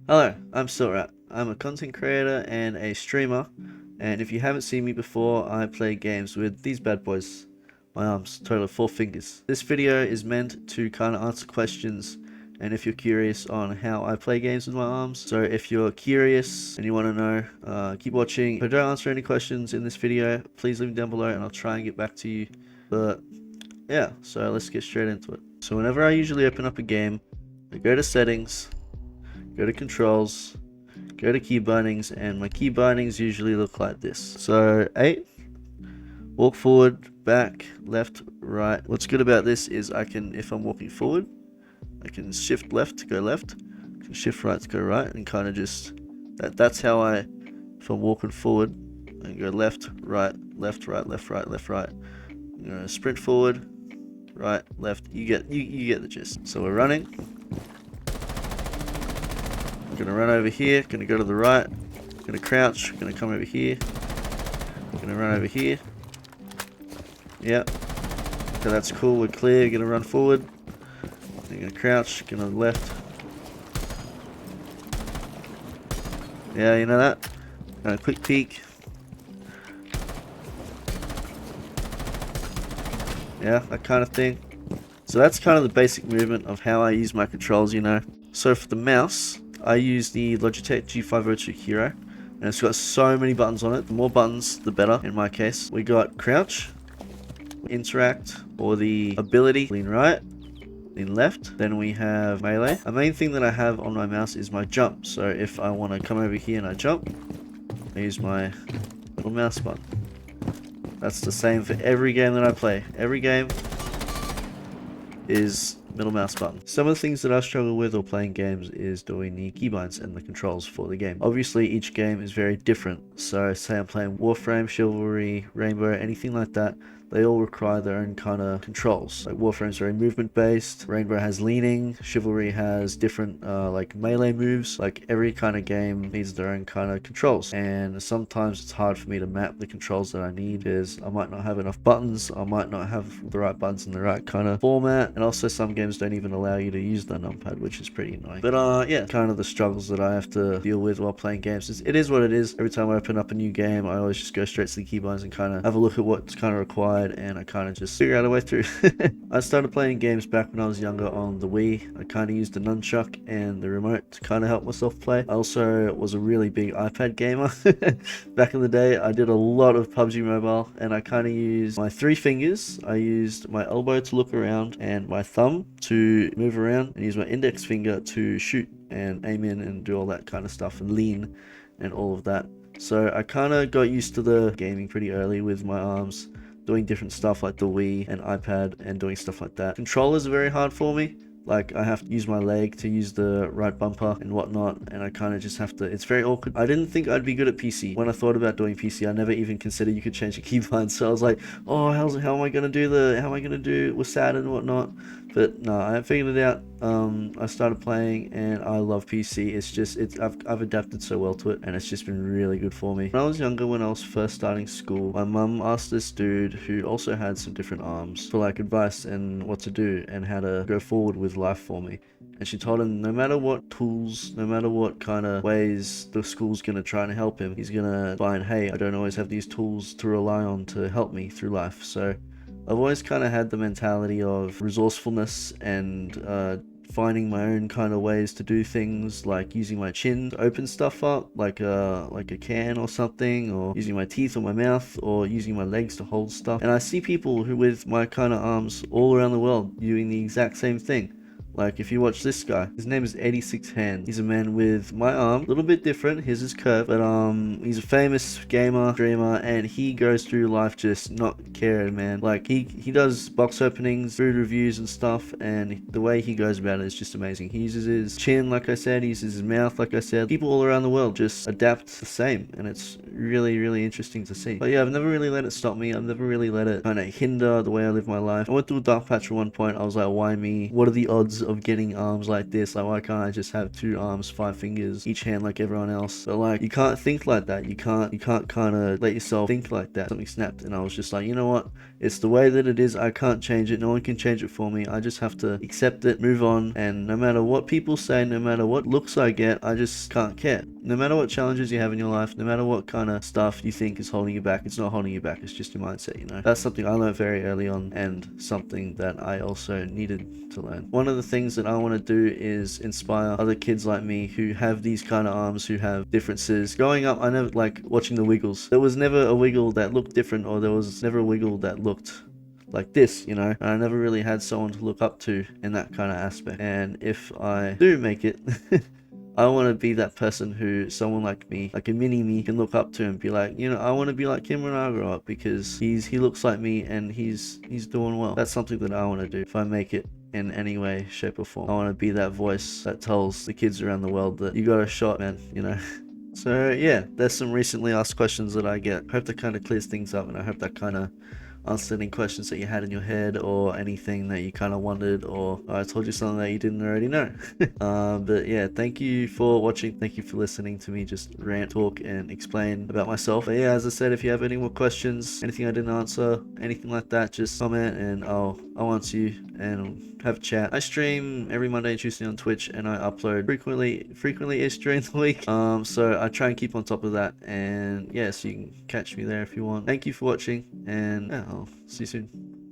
Hello, I'm Silrat. I'm a content creator and a streamer, and if you haven't seen me before, I play games with these bad boys. My arms, total of 4 fingers. This video is meant to kind of answer questions, and if you're curious on how I play games with my arms. So if you're curious and you want to know, keep watching. If I don't answer any questions in this video, please leave them down below and I'll try and get back to you. But yeah, so let's get straight into it. So whenever I usually open up a game, I go to settings, go to controls, go to key bindings, and my key bindings usually look like this. So 8, walk forward, back, left, right. What's good about this is I can, if I'm walking forward, I can shift left to go left, I can shift right to go right, and kind of just, that's how if I'm walking forward, I can go left, right, left, right, left, right, left, right. I'm gonna sprint forward, right, left, you get the gist. So we're running. Gonna run over here, gonna go to the right, gonna crouch, gonna come over here, gonna run over here. Yep. So that's cool, we're clear, gonna run forward. I'm gonna crouch, gonna left. Yeah, you know that? Gonna quick peek. Yeah, that kind of thing. So that's kind of the basic movement of how I use my controls, you know. So for the mouse, I use the Logitech G502 Hero, and it's got so many buttons on it. The more buttons, the better in my case. We got crouch, interact, or the ability, lean right, lean left. Then we have melee. A main thing that I have on my mouse is my jump. So if I want to come over here and I jump, I use my little mouse button. That's the same for every game that I play. Every game is middle mouse button. Some of the things that I struggle with while playing games is doing the keybinds and the controls for the game. Obviously each game is very different, so say I'm playing Warframe, Chivalry, Rainbow, anything like that, they all require their own kind of controls. Like Warframe's very movement based, Rainbow has leaning, Chivalry has different like melee moves. Like every kind of game needs their own kind of controls, and sometimes it's hard for me to map the controls that I need because I might not have enough buttons, I might not have the right buttons in the right kind of format, and also some games don't even allow you to use the numpad, which is pretty annoying. But yeah, kind of the struggles that I have to deal with while playing games. It is what it is. Every time I open up a new game, I always just go straight to the keybinds and kind of have a look at what's kind of required, and I kind of just figure out a way through. I started playing games back when I was younger on the Wii. I kind of used the nunchuck and the remote to kind of help myself play. I also was a really big iPad gamer. Back in the day, I did a lot of PUBG Mobile, and I kind of used my 3 fingers. I used my elbow to look around and my thumb to move around, and use my index finger to shoot and aim in and do all that kind of stuff and lean and all of that. So I kind of got used to the gaming pretty early with my arms, doing different stuff like the Wii and iPad and doing stuff like that. Controllers are very hard for me. Like I have to use my leg to use the right bumper and whatnot, and I kind of just have to, it's very awkward. I didn't think I'd be good at PC. When I thought about doing PC, I never even considered you could change the keybind, so I was like, oh, how am I gonna do it with SAT and whatnot? But no, I figured it out. I started playing and I love PC. It's just, I've adapted so well to it, and it's just been really good for me. When I was younger, when I was first starting school, my mum asked this dude who also had some different arms for like advice and what to do and how to go forward with life for me. And she told him no matter what tools, no matter what kind of ways the school's gonna try and help him, he's gonna find, hey, I don't always have these tools to rely on to help me through life. So I've always kind of had the mentality of resourcefulness and finding my own kind of ways to do things, like using my chin to open stuff up, like a can or something, or using my teeth or my mouth, or using my legs to hold stuff. And I see people who with my kind of arms all around the world doing the exact same thing. Like if you watch this guy, his name is 86 Hand. He's a man with my arm, a little bit different. His is curved, but he's a famous gamer, streamer, and he goes through life just not caring, man. Like he does box openings, food reviews and stuff, and the way he goes about it is just amazing. He uses his chin, like I said, he uses his mouth, like I said. People all around the world just adapt the same, and it's really, really interesting to see. But yeah, I've never really let it stop me. I've never really let it kind of hinder the way I live my life. I went through a dark patch at one point. I was like, why me? What are the odds of getting arms like this? Like, why can't I just have 2 arms, 5 fingers, each hand like everyone else? But like, you can't think like that. You can't kind of let yourself think like that. Something snapped, and I was just like, you know what? It's the way that it is. I can't change it. No one can change it for me. I just have to accept it, move on, and no matter what people say, no matter what looks I get, I just can't care. No matter what challenges you have in your life, no matter what kind of stuff you think is holding you back, it's not holding you back. It's just your mindset, you know? That's something I learned very early on, and something that I also needed to learn. One of the things that I want to do is inspire other kids like me who have these kind of arms, who have differences. Growing up, I never like watching the Wiggles. There was never a Wiggle that looked different, or there was never a Wiggle that looked like this, you know. And I never really had someone to look up to in that kind of aspect. And if I do make it, I want to be that person who someone like me, like a mini me, can look up to and be like, you know, I want to be like him when I grow up, because he looks like me and he's doing well. That's something that I want to do if I make it in any way, shape or form. I want to be that voice that tells the kids around the world that you got a shot, man, you know. So yeah, there's some recently asked questions that I get. Hope that kind of clears things up, and I hope that kind of answered any questions that you had in your head, or anything that you kind of wondered, or I told you something that you didn't already know. But yeah, thank you for watching. Thank you for listening to me just rant, talk, and explain about myself. But yeah, as I said, if you have any more questions, anything I didn't answer, anything like that, just comment and I'll answer you and have a chat. I stream every Monday and Tuesday on Twitch, and I upload frequently-ish during the week. So I try and keep on top of that, and yeah, so you can catch me there if you want. Thank you for watching, and yeah, I'll see you soon.